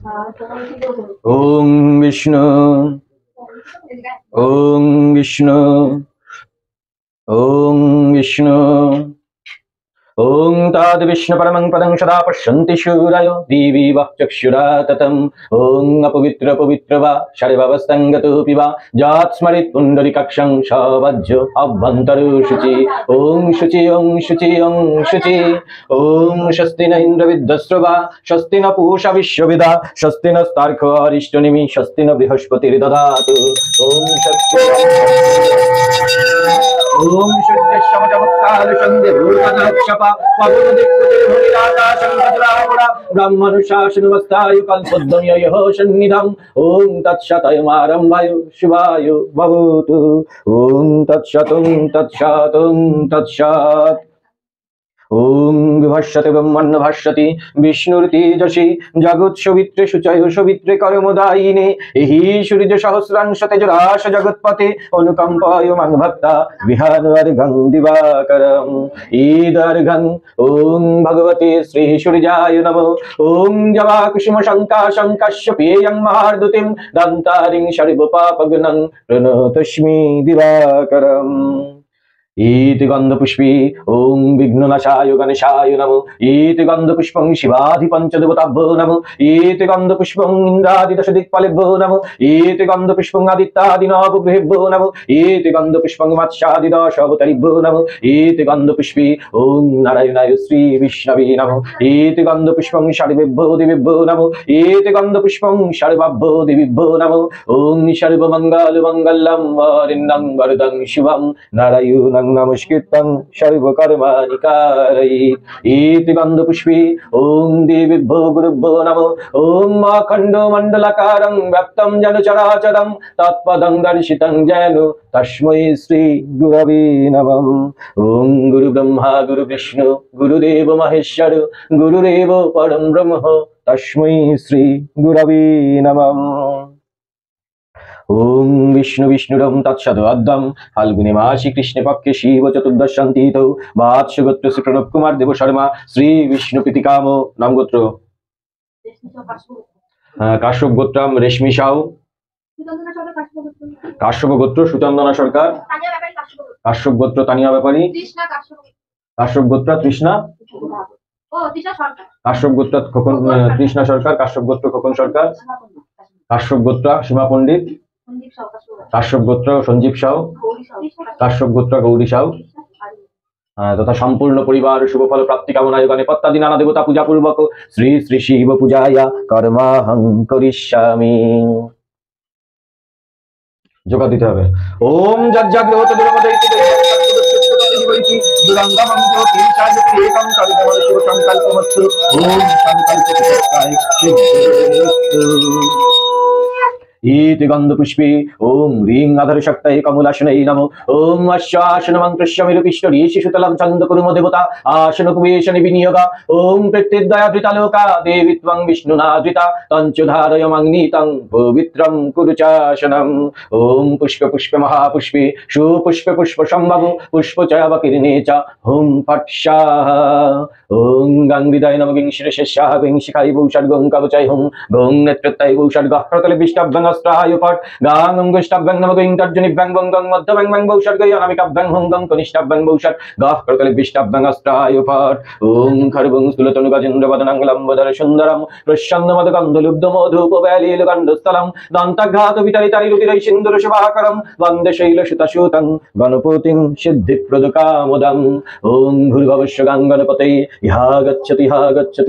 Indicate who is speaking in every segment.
Speaker 1: ওং বিষ্ণু ওং বিষ্ণু ওং বিষ্ণু ओं ताद विष्णु परमं पदं सदा पश्यन्ति शूराय दिवि वः चक्षुरा ततम् ओं अपवित्र पवित्र वा शरीरवस्थं गतोऽपि वा जात् स्मरित् पुण्डरीकाक्षं सवज्यो अभ्यन्तरो शुचि ओं शुचि ओं शुचि ओं शुचि ओं स्वस्ति न इन्द्रविद्वस्रो वा स्वस्ति न पूषा विश्वविदा स्वस्ति नस्तार्क्ष्यो अरिष्टनेमि स्वस्ति न बृहस्पतिर्दधातु ओं स्वस्ति ओम शुद्ध समचमत्कार संध्य भूतनाक्षपा पवनदिक्कुते भूमिराकाशं तत्रावरा ब्रह्मणु शासनमस्तायु कल्पद्वयः सन्निधम् ओम तत्सतयमारम्भाय शिवाय भवतु ओम तत्सतं तत्सतं तत्सत् ओं विभस्यते ब्रह्मण्य भाष्यति विष्णुर्तेजसि जगत्सवित्रे शुचय सवित्रे कर्मदायिने हि सूर्य सहस्रांश तेजराश जगत्पते अनुकंपाय मां भक्ता विहानवर्गं दिवाकरम् ईदर्घं ओं भगवते श्री सूर्याय नमः ओं जवा कुसुम शंका शंकाश्यपेयं महार्दुतिं दन्तारिं सर्वपापगनं प्रणतस्मि दिवाकरम् ईति गंधपुष्पे ओं विघ्ननाशाय गणेशाय नमो ईति गंधपुष्पं शिवाधिपञ्चदेवताभ्यो नमो ईति गंधपुष्पं इन्द्रादिदशदिक्पालेभ्यो नमो ईति गंधपुष्पं आदित्यादिनवग्रहेभ्यो नमो ईति गंधपुष्पं मत्स्यादिदशावतारेभ्यो नमो ईति गंधपुष्पे ओं नारायणाय श्री विष्णवे नमो ईति गंधपुष्पं सर्वेभ्यो देवेभ्यो नमो ईति गंधपुष्पं सर्वाभ्यो देवीभ्यो नमो ओं सर्वमङ्गलमङ्गलं वरेण्यं वरदं शिवं नारायणं नमस्कृतं सर्वकर्माणि कारयेत् इति गन्धपुष्पे ओं देवीभ्यो गुरुभ्यो नमो ओं अखण्डमण्डलाकारं व्याप्तं येन चराचरं तत्पदं दर्शितं येन तस्मै श्री गुरवे नमः ओं गुरुब्रह्मा गुरुविष्णु गुरुदेव महेश्वर गुरुदेव परं ब्रह्म तस्मै श्री गुरवे नमः ओं विष्णु विष्णुरं तत्सदद्दं फाल्गुने मासि कृष्ण पक्षे शिव चतुर्दशान्तिथौ वात्सगोत्र श्री प्रणव कुमार देव शर्मा श्री विष्णु प्रीतिकामो नाम गोत्र काश्यप गोत्रम रेशमी साहू काश्यप गोत्र सुचंदना सरकार काश्यप गोत्र तानिया व्यापारी काश्यप गोत्र तृष्णा काश्यप गोत्र खोकन तृष्णा सरकार काश्यप गोत्र खोकन सरकार काश्यप गोत्र सीमा पंडित काश्यप गोत्र संजीव साहू काश्यप गोत्र गौरी साहू तथा सम्पूर्ण परिवार शुभफल प्राप्ति कामनाय गणपत्यादि नाना देवता पूजा पूर्वक श्री श्री शिव पूजाय कर्माहं करिष्यामि जोगा दीते हबे ओम जज्जाग्रहत दुर्मदैति देवैति दुरंगमं ज्योति साजति एकं कल्पमल शिव संकल्पमस्तु ओम संकल्पकाय इति गन्धपुष्पे ओं ह्रीं अधरशक्तये कमलासनै नमो ओं अश्वासनमन्त्रस्यमिरुपिष्टरी शिशुतलं चन्दकुरुम देवता आसनकुवेशनि विनियोग ओं प्रत्यद्वयाधृतालोका देवी त्वं विष्णुनाधृता तञ्चुधारयमग्नितं पवित्रं कुरु चासनम् ओं पुष्प पुष्प महापुष्पे सुपुष्प पुष्प सम्भव पुष्पचयवकिरणे च हुं फट् स्वाहा ओं गङ्गिदाय नमः गं शिरसस्याः गं शिखाय भूषड्गं कवचय हुं गं नेत्रत्तय भूषड्गः प्रतलविष्टभ्यं अस्त्रायुपट गांग अंगुष्टभ्यं नमः गं तर्जनिभ्यं गं मध्यभ्यं गं भूषड्गयानामिकाभ्यं हुं गं कनिष्ठभ्यं भूषड् गाः प्रतलविष्टभ्यं अस्त्रायुपट ओं खड्गं स्थूलतनुगजेन्द्रवदनं लम्बोदर सुन्दरं प्रसन्नमदगन्धलुब्धमधुपवैलीलगन्धस्थलं दन्तघातवितरितरिरुतिरै सिन्दूरशुभाकरं वन्दे शैलसुतसूतं गणपतिं सिद्धिप्रदकामोदम् ओं भूर्भुवस्सु गणपतये इहा गच्छति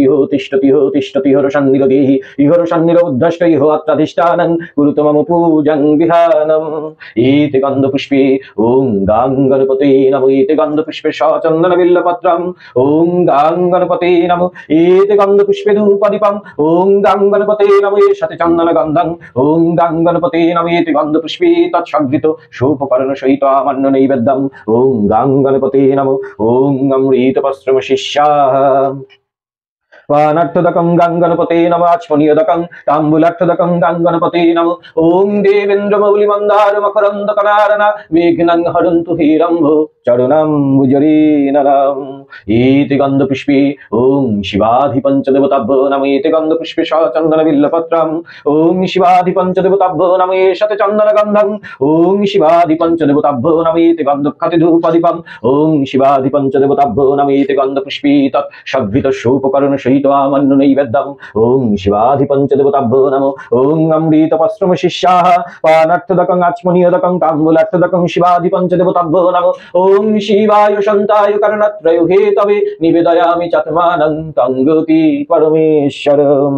Speaker 1: हो तिष्ठति हर सन्निरोधेहि इहर सन्निरोद्धष्ट इह अत्राधिष्ठानं कुरुत मम पूजं विहानम् इति गन्धपुष्पे ओं गां गणपतये नमो इति गन्धपुष्पे सचन्दनबिल्वपत्रम् ओं गां गणपतये नमो इति गन्धपुष्पे धूपदीपम् ओं गां गणपतये नमो शतचन्दनगन्धम् ओं गां गणपतये नमो इति गन्धपुष्पे तत्संहृत शोभकरणसहित आमन्न नैवेद्यम् ओं गां गणपतये नमो ओं अमृतवस्त्रमशिष्याः পানার্থদকং গাঙ্গনপতে নম আচমনীয়দকং তাম্বুলার্থদকং গাঙ্গনপতে নম। ওম দেবেন্দ্র মৌলি মন্দার মকরন্দ কনারনা বিঘ্নং হরন্তু হিরম্ভ চরণাম্বুজরি নরম। ইতি গন্ধ পুষ্পে ওম শিবাধি পঞ্চদেবতাভ্যো নমঃ। ইতি গন্ধ পুষ্পে সচন্দন বিল্লপত্রম। ওম শিবাধি পঞ্চদেবতাভ্যো নমঃ শতে চন্দন গন্ধং। ওম শিবাধি পঞ্চদেবতাভ্যো নমঃ ইতি গন্ধক্ষতে ধূপদীপম। ওম শিবাধি পঞ্চদেবতাভ্যো নমঃ ইতি গন্ধ পুষ্পে তৎ সভৃত সোপকরণ সহিত আমান্য নৈবেদ্যম। ওম শিবাধি পঞ্চদেবতাভ্যো নমঃ। ওম অমৃত পশ্রম শিষ্যাঃ পানার্থদকং আচমনীয়দকং তাম্বুলার্থদকং শিবাধি পঞ্চদেবতাভ্যো নমঃ। ওম শিবায় শান্তায় কারণত্রয় হেতবে নিবেদয়ামি চাত্মানং তঙ্গতি পরমেশ্বরম।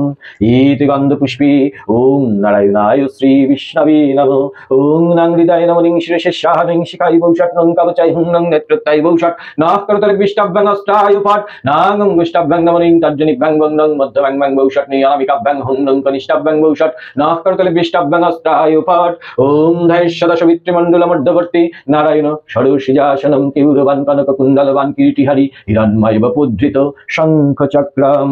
Speaker 1: ইতি গন্ধ পুষ্পে ওম নারায়ণায় শ্রী বিষ্ণবে নমঃ। ওম নং হৃদয় নম লিং শিরশেষাহ লিং শিখাই বৌষট নং কবচাই হুং নং নেত্রত্তাই বৌষট নাহ করতল বিষ্টাভ্যাং অষ্টায়ু পাঠ নাং গুষ্টাভ্যাং নম লিং তর্জনিভ্যাং বন্দং মধ্যভ্যাং ভ্যাং বৌষট নিয়ামিকাভ্যাং হুং নং কনিষ্টাভ্যাং বৌষট নাহ করতল বিষ্টাভ্যাং অষ্টায়ু পাঠ। ওম ধায়স্যদশ বিত্রিমণ্ডল মধ্যবর্তী নারায়ণ ষড়ূষিজাসনম কেউরবান কনক কুণ্ডলবান কীর্তিহারি হিরণ্ময় বপুদ্ধৃত শঙ্খ চক্রম।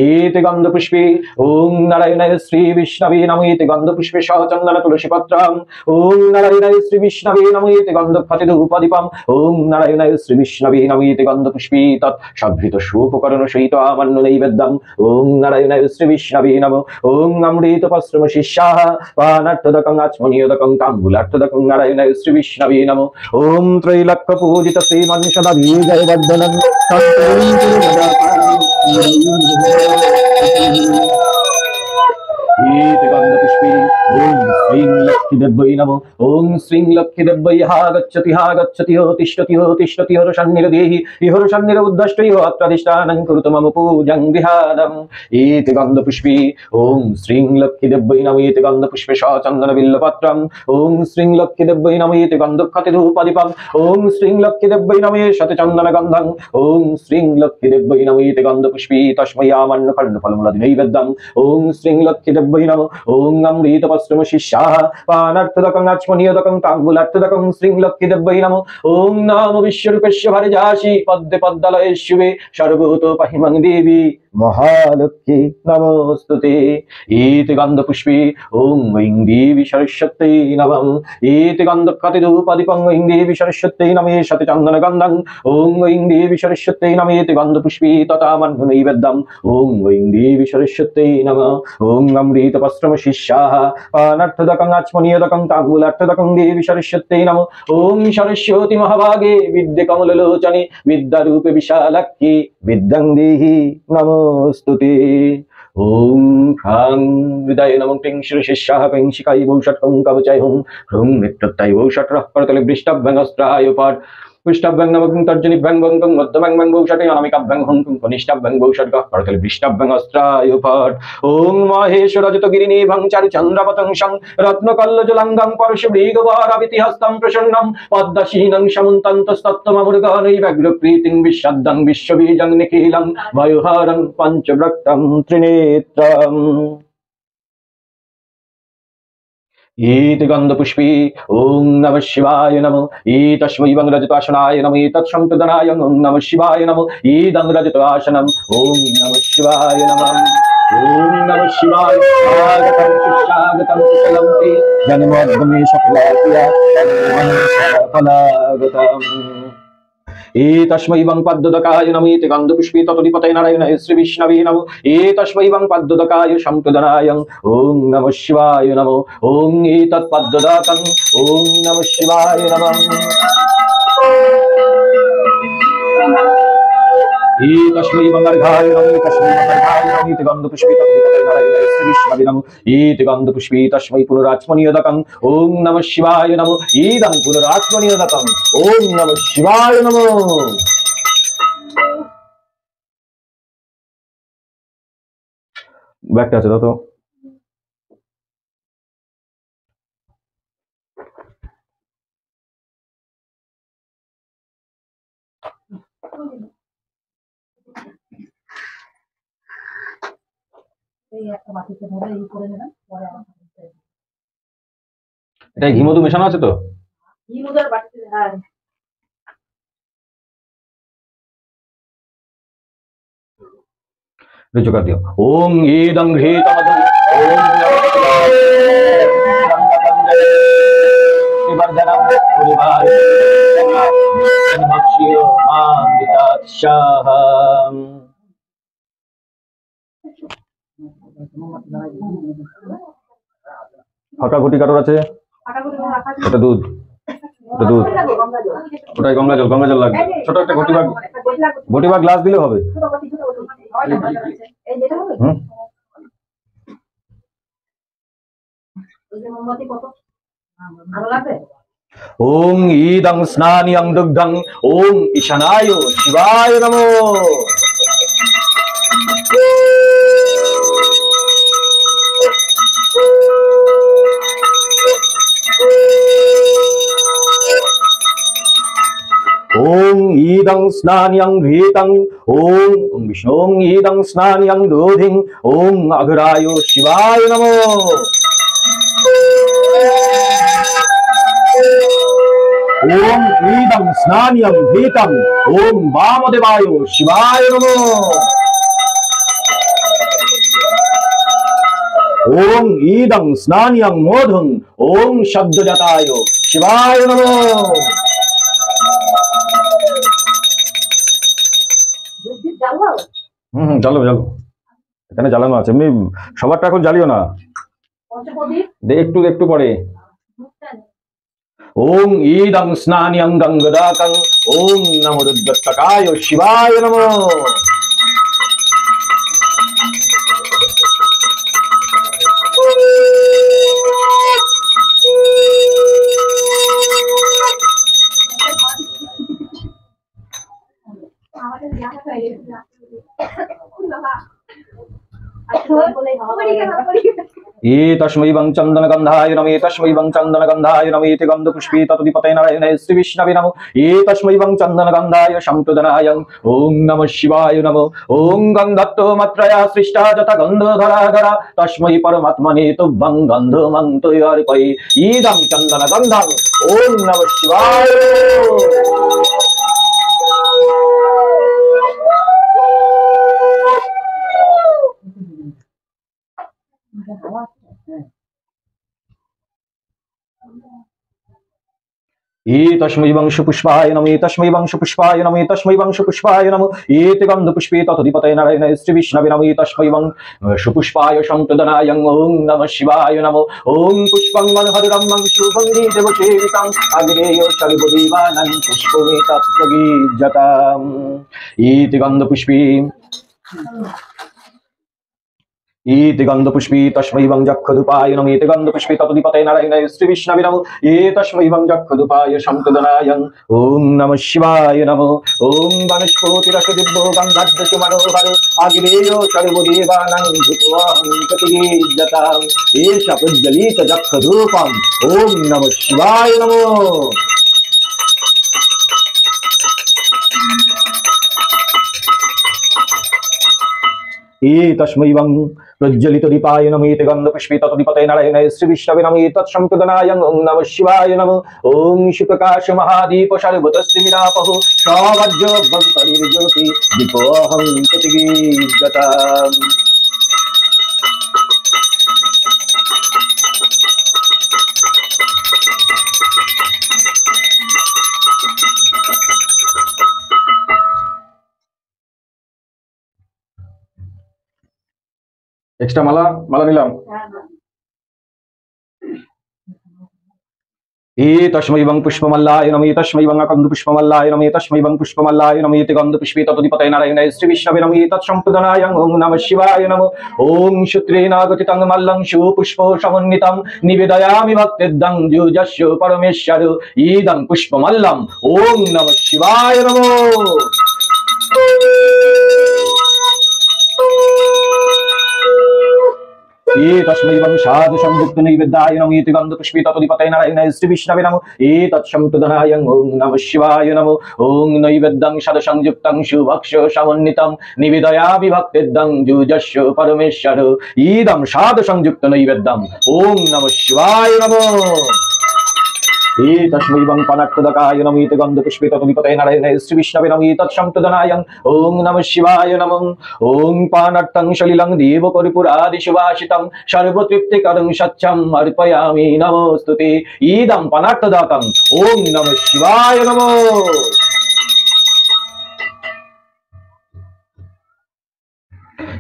Speaker 1: ইতি গন্ধ পুষ্পে ওম নারায়ণায় শ্রী বিষ্ণবে নমঃ। ইতি গন্ধ পুষ্পে সচন্দন তুলসী পত্রম। ওম নারায়ণায় শ্রী বিষ্ণবে নমঃ। ইতি গন্ধ ক্ষতে ধূপদীপম। ওম নারায়ণায় শ্রী বিষ্ণবে নমঃ। ইতি গন্ধ পুষ্পে তৎ সভৃত সোপকরণ সহিত আমান্য নৈবেদ্যম। ওম নারায়ণায় শ্রী বিষ্ণবে নমঃ। ওম অমৃত পশ্রম শিষ্যাঃ পানার্থদকং আচমনীয়দকং তাম্বুলার্থদকং নারায়ণায় শ্রী বিষ্ণবে নমঃ। ওম ত্রৈলক্ষ পূজিত শ্রীমন সদা বিজয় বর্ধনং ইতি গন্ধ পুষ্পে ওম শ্রীং লক্ষ্মী দেব্যৈ নমঃ। ওম শ্রীং লক্ষ্মী দেব্যৈ হা গচ্ছতি হো তিষ্ঠতি হো রসান্নিরদেহি ইহ রসান্নির উদ্দষ্টৈ হো অত্রাদিষ্টানং কুরুত মম পূজং বিহাদম। ইতি গন্ধ পুষ্পে ওম শ্রীং লক্ষ্মী দেব্যৈ নমঃ। ইতি গন্ধ পুষ্পে সচন্দন বিল্লপত্রম। ওম শ্রীং লক্ষ্মী দেব্যৈ নমঃ। ইতি গন্ধক্ষতে ধূপদীপম। ওম শ্রীং লক্ষ্মী দেব্যৈ নমঃ শতে চন্দন গন্ধং। ওম শ্রীং লক্ষ্মী দেব্যৈ নমঃ। ইতি গন্ধ পুষ্পে তস্मै আমান্য কর্ণফলমূলাদি নৈবেদ্যম। ওম শ্রীং লক্ষ্মী দেব্যৈ নমঃ। ওম অমৃত পশ্রম শিষ্যাঃ পানার্থদকং আচমনীয়দকং তাম্বুলার্থদকং শ্রীং লক্ষ্মী দেব্যৈ নমঃ। ওম নমো বিশ্বরূপস্য ভারজাসি পদ্মে পদ্মালয়ে শুভে সর্বভূত পাহিমাং দেবী মহালক্ষ্মী নমস্তুতে। ইতি গন্ধ পুষ্পে ওম ঐং দেবী সরস্বত্যৈ নমঃ। ইতি গন্ধক্ষতে ধূপদীপং ঐং দেবী সরস্বত্যৈ নমঃ শতে চন্দন গন্ধং। ওম ঐং দেবী সরস্বত্যৈ নমঃ। ইতি গন্ধ পুষ্পে তথামান্য নৈবেদ্যম। ওম ঐং দেবী সরস্বত্যৈ নমঃ। ওম অমৃত পশ্রম শিষ্যাঃ পানার্থদকং আচমনীয়দকং তাম্বুলার্থদকং দেবী সরস্বত্যৈ নমঃ। ওম সরস্বতী মহাভাগে বিদ্যে কমললোচনে বিদ্যারূপে বিশালাক্ষী বিদ্যাং দেহি নমস্তুতে। ওম হ্রাং হৃদয় নমঃ ক্লিং শিরশেষাহ ক্লিং শিখাই বৌষট কং কবচাই হুং হুং নেত্রত্তাই বৌষট রঃ করতলে বৃষ্টাভ্যাং অস্ত্রায় পাঠ পুষ্টাভ্যাং নমঃ তর্জনিভ্যাং বঙ্গং মধ্যভ্যাং ভ্যাং বৌষটে অনামিকাভ্যাং হুং কনিষ্টাভ্যাং বৌষট গঃ করতলে বৃষ্টাভ্যাং অস্ত্রায় পাঠ। ওম মহেশ্বর রজত গিরিনিভং চারু চন্দ্রপতংসং রত্নকল্লজলাঙ্গং পরশু মৃগবরাবিতি হস্তং প্রসন্নম পদ্মশীনং সমন্তন্তস্তত্ত্বমমৃগানৈ ব্যগ্রপ্রীতিং বিশ্বদ্দং বিশ্ববীজং নিখিলং ভয়হারং পঞ্চব্রক্তং ত্রিনেত্রম। ইতি গন্ধ পুষ্পে ওম নমঃ শিবায় নমঃ। ইতস্मै বং রজতাসনায় নমঃ। তৎসম্প্রদানায় ওম নমঃ শিবায় নমঃ। ইদং রজতাসনম ওম নমঃ শিবায় নমঃ। ওম নমঃ শিবায় স্বাগতং সুস্বাগতং কুশলং তে জন্মোদ্গমে সফলাতিয়া ফলাগতম। এতস্मै বং পদ্মদকায় নমঃ। ইতি গন্ধ পুষ্পে ততোধিপতয়ে নারায়ণায় শ্রী বিষ্ণবে নমঃ। এতস্मै বং পদ্মদকায় সম্প্রদানায় ওম নমঃ শিবায় নমঃ। ওম এতৎ পদ্মদকং ওম নমঃ শিবায় নমঃ। তস্मै বং অর্ঘায় নমঃ। তস্मै বং অর্ঘায় নমঃ। ইতি গন্ধ পুষ্পে ততোধিপতয়ে নারায়ণায় শ্রী বিষ্ণবে নমঃ। ইতি গন্ধ পুষ্পে তস্मै পুনরাচমনীয়দকং ওম নমঃ শিবায় নমঃ। ইদং পুনরাচমনীয়দকং ওম নমঃ শিবায় নমঃ। ব্যাগটা আছে তো এটা ঘি মধু মেশানো আছে তো। ऋचु कर दियो। ओम ईदं घृतमधु ओम वर्धनम भक्ष्यो मामृताक्षाः। ফাঁকা ঘটি কারোর আছে? এটা দুধ, এটা দুধ, ওটাই গঙ্গা জল, গঙ্গা জল লাগবে। ছোট একটা ঘটি বা গ্লাস দিলে হবে। ওং ঈদং স্নানিয়ং দুগ্ধং ওং ঈশানায় শিবায় নমো। ओम ईदं स्नानियं घृतं ओम विष्णुं ईदं स्नानियं दूधिं ओम अघराय शिवाय नमो। ओम ईदं स्नानियं घृतं ओम वामदेवाय शिवाय नमो। ओम ईदं स्नानियं मोधुं ओम शब्दजताय शिवाय नमो। জ্বালো জ্বালো, এখানে জ্বালানো আছে। এমনি সবারটা এখন জ্বালিও না, একটু একটু পরে। ওম ঈদং স্নানিয়ং গঙ্গদাকং ওম নমো রুদ্রত্বকায় শিবায় নমো। तस्मै वं चन्दनगन्धाय नमः तस्मै वं चन्दनगन्धाय नमः इति गन्धपुष्पे ततोऽधिपतये नारायणाय श्रीविष्णवे नमः तस्मै वं चन्दनगन्धाय सम्प्रदानाय ॐ नमः शिवाय नमः। ॐ गन्धत्तो मात्रया सृष्टा यथा गन्धधराधरा तस्मै परमात्मने तुभ्यं गन्धमं त्वयर्पये इदं चन्दनगन्धं ॐ नमः शिवाय। तस्मै वं पुष्पाय नमः तस्मै वं पुष्पाय नमः तस्मै वं पुष्पाय नमः एते गन्धपुष्पे ततोऽधिपतये नारायणाय श्रीविष्णवे नमः तस्मै वं पुष्पाय सम्प्रदानाय ॐ नमः शिवाय नमः। ॐ पुष्पं मनोहरं शुभंगी देवसेवितं अग्रेय सर्वदेवानां पुष्पमेतत्प्रगीयताम् इति गन्धपुष्पे इति गन्धपुष्पे तस्मै वं जक्षधूपाय नमः इति गन्धपुष्पे ततोऽधिपतये नारायणाय श्रीविष्णवे नमः तस्मै वं जक्षधूपाय सम्प्रदानाय ॐ नमः शिवाय नमः। ॐ वनस्पतिरसदिव्यो गन्धर्वसुमनोहर अग्रेय सर्वदेवानां भूत्वाहं प्रतिगीयताम् एष प्रज्वलित जक्षधूपम् ॐ नमः शिवाय नमः। तस्मै वं प्रज्वलित दीपाय नमः इति गन्धपुष्पे ततोऽधिपतये नारायणाय श्रीविष्णवे नमः तत्सम्प्रदानाय ॐ नमः शिवाय नमः। ॐ शिवप्रकाश महादीप सर्वतस्मिनापः सवज्रभक्तनिर्ज्योति दीपोऽहं प्रतिगीयताम्। एक्स्ट्रा माला माला निलाम। तस्मै वं पुष्पमल्लाय नमः तस्मै वं गन्धपुष्पमल्लाय नमः तस्मै वं पुष्पमल्लाय नमः इति गन्धपुष्पे ततोऽधिपतये नारायणाय श्रीविष्णवे नमः तत्सम्प्रदानाय ॐ नमः शिवाय नमः। ॐ सूत्रेण गतितं मल्लं सुपुष्पो समन्वितं निवेदयामि भक्तिदं युजस्य परमेश्वर इदं पुष्पमल्लं ॐ नमः शिवाय नमः। तस्मै वं साधु संयुक्त नैवेद्याय नमः इति गन्धपुष्पे ततोऽधिपतये नारायणाय श्रीविष्णवे नमः तत्सम्प्रदानाय ॐ नमः शिवाय नमः। ॐ नैवेद्यं साधु संयुक्तं सुभक्ष्य समन्वितं निवेदयामि भक्तिदं युजस्य परमेश्वर इदं साधु संयुक्त नैवेद्यं ॐ नमः शिवाय नमः। तस्मै वं पानाट्टदकाय नमः गन्धपुष्पे तत्त्वपतये नारायणाय श्री विष्णवे नमः तत्संतदनाय ओं नमः शिवाय नमः ओं पानाट्टं सलिलं देवपरिपुरादिशुभाषितं सर्वतृप्तिकरं सत्यं अर्पयामि नमोस्तुते इदं पानाट्टदातं ओं नमः शिवाय नमः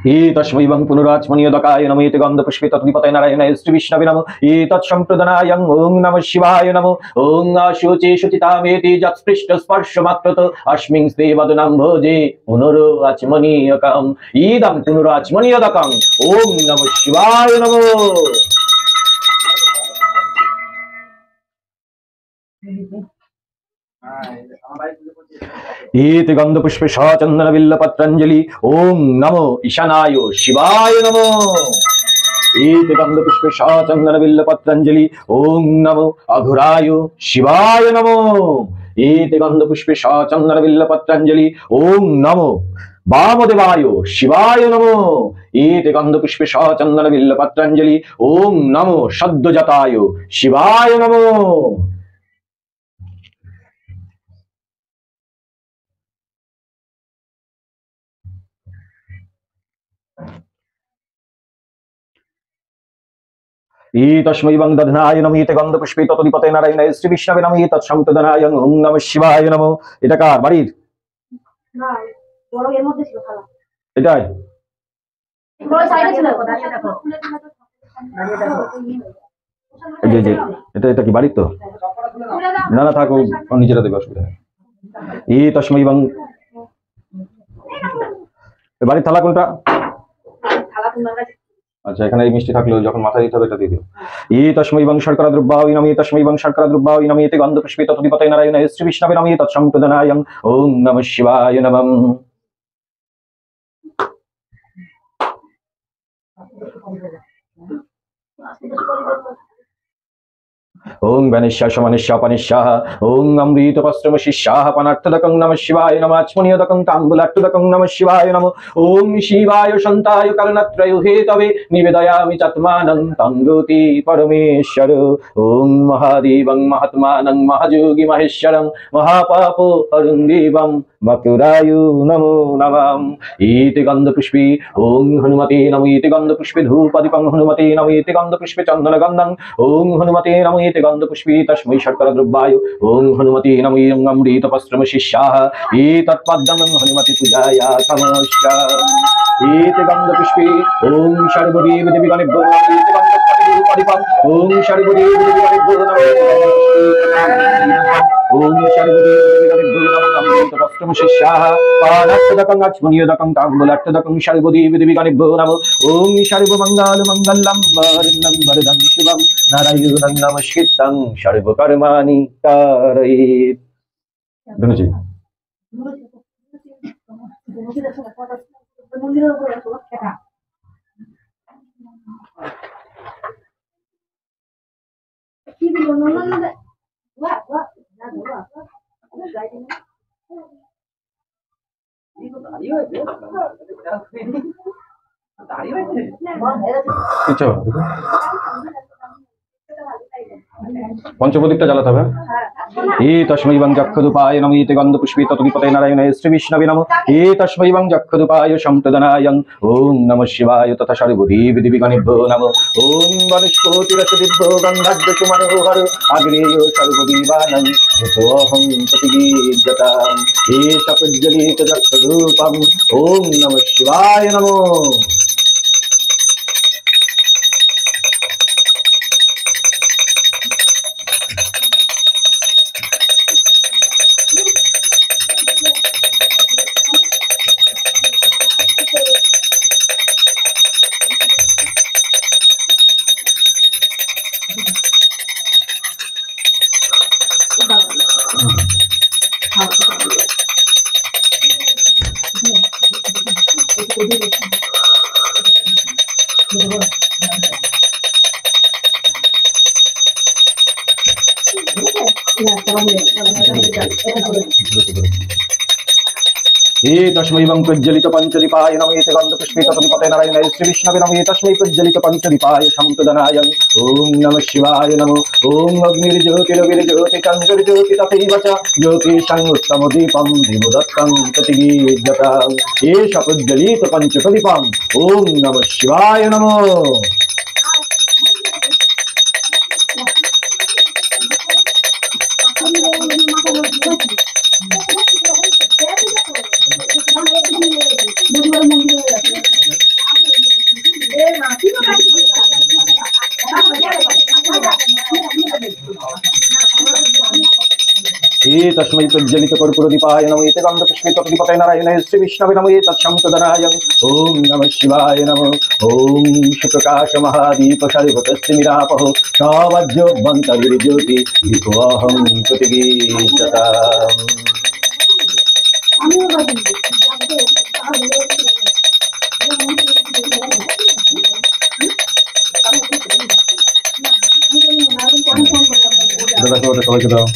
Speaker 1: तस्मै वं पुनराचमनीयदकाय नमः गन्धपुष्पे तत्त्वपतये नारायणाय श्री विष्णवे नमः तत्संप्रदनाय ओं नमः शिवाय नमः ओं आशुचे शुचितामेति यत्स्पृष्टस्पर्शमात्रत अस्मिन् देवदनं भोजे पुनराचमनीयकम् इदं पुनराचमनीयदकम् ओं नमः शिवाय नमः गंधपुष्पे चंदन बिल्ल पत्रांजलि ओं नमो ईशानाय शिवाय नमो गंधपुष्पे चंदन बिल्ल पत्रांजलि ओं नमो अघुराय शिवाय नमो गंधपुष्पे चंदन बिल्ल पत्रांजलि ओं नमो वामदेवाय शिवाय नमो गंधपुष्पे चंदन बिल्ल पत्रांजलि ओं नमो सद्योजाताय शिवाय नमो तस्मै वं दधनाय नमः गन्धपुष्पे तत्त्वपतये नारायणाय श्री विष्णवे नमः तत्संप्रदनाय ओं नमः शिवाय नमः এটা কার বাড়ির না বড় এর মধ্যে ছিল খালা এটাই বড় সাইডে ছিল কথা দেখো এই যে এটা এটা কি বাড়ির তো না না থাকো নিচেটা দেবে অসুবিধা নেই তস্मै वं বাড়ির থালা কোনটা থালা তোমার কাছে अच्छा এখানে এই মিষ্টি থাকলো যখন মাথা দিতে হবে এটা দিয়ে দিও তস্मै वं शर्करा द्रव्याय नमः तस्मै वं शर्करा द्रव्याय नमः गन्धपुष्पे तत्त्वपतये नारायणाय श्री विष्णवे नमः तत्संप्रदनाय ओं नमः शिवाय नमः ओं गणेशा शमनेशा पनिशाः ओं अमृतपस्त्रमशिष्याः पनाट्टदकं नमः शिवाय नमः आचमनीयदकं ताम्बूलाट्टदकं नमः शिवाय नमः ओं शिवाय शन्ताय कर्णत्रयो हेतवे निवेदयामि चात्मानं तङ्गोति परमेश्वर ओं महादेवं महात्मानं महायोगी महेश्वरं महापापो हरं देवं मकुराय नमो नमः गन्धपुष्पे ओं हनुमते नमः गन्धपुष्पे धूपदीपं हनुमते नमः गन्धपुष्पे चन्दनगन्धं ओं हनुमते नमः गन्धपुष्पे तस्मै शर्करा द्रव्याय ओं हनुमते नमः अमृतपस्त्रमशिष्याः तत्पद्मं हनुमते पूजाया समश्च गन्धपुष्पे ओं सर्वदेव देवीगणेभ्यो ओं सर्वदेव देवीगणेभ्यो ओं सर्वदेवशिष्याः पानाट्टदकं आचमनीयदकं ताम्बूलाट्टदकं सर्वदेव देवीगणेभ्यो नमः ओं सर्वमङ्गलमङ्गलं वरदं वरदं शिवं नारायणं नमस्कृतं सर्वकर्माणि कारयेत् धनुजी पंचप्रदीपটা জ্বালাতে হবে तस्मै वं जक्षुदुपाय नमः गन्धपुष्पे तत्त्वपतये नारायणाय श्री विष्णवे नमः तस्मै वं जक्षुदुपाय संप्रदनाय ओं नमः शिवाय तथा सर्वदेव देवीगणेभ्यो नमः ओं वनस्पतिरसदिभ्यो गन्धद्रसुमनोहर अग्नेयो सर्वदेवानां भूतोऽहं प्रतिगीर्यताम् सप्रज्वलित जक्षुधूपम् ओं नमः शिवाय नमः हे तस्मै वं प्रज्वलित पञ्चदीपाय नमः एते गन्धपुष्पे तत्पते नारायणाय श्री विष्णवे नमः तस्मै प्रज्वलित पञ्चदीपाय शंतदनाय ॐ नमः शिवाय नमः ॐ अग्निर्ज्योतिरविर्ज्योति चन्द्रज्योति तथैव च ज्योतिषं उत्तमदीपं दिवदत्तं प्रतिगीयताम् एष प्रज्वलित पञ्चदीपम् ॐ नमः शिवाय नमः। हे तस्मै प्रज्वलित कर्पूरदीपाय नमः एते गन्धपुष्पे तत्पते नारायणाय श्री विष्णवे नमः तत्संतदनाय ॐ नमः शिवाय नमः ॐ सुप्रकाश महादीप सर्वतस्मिरापः सावज्योबन्तरिज्योति दीपोऽहं प्रतिगीयताम्। সবাইকে দাও।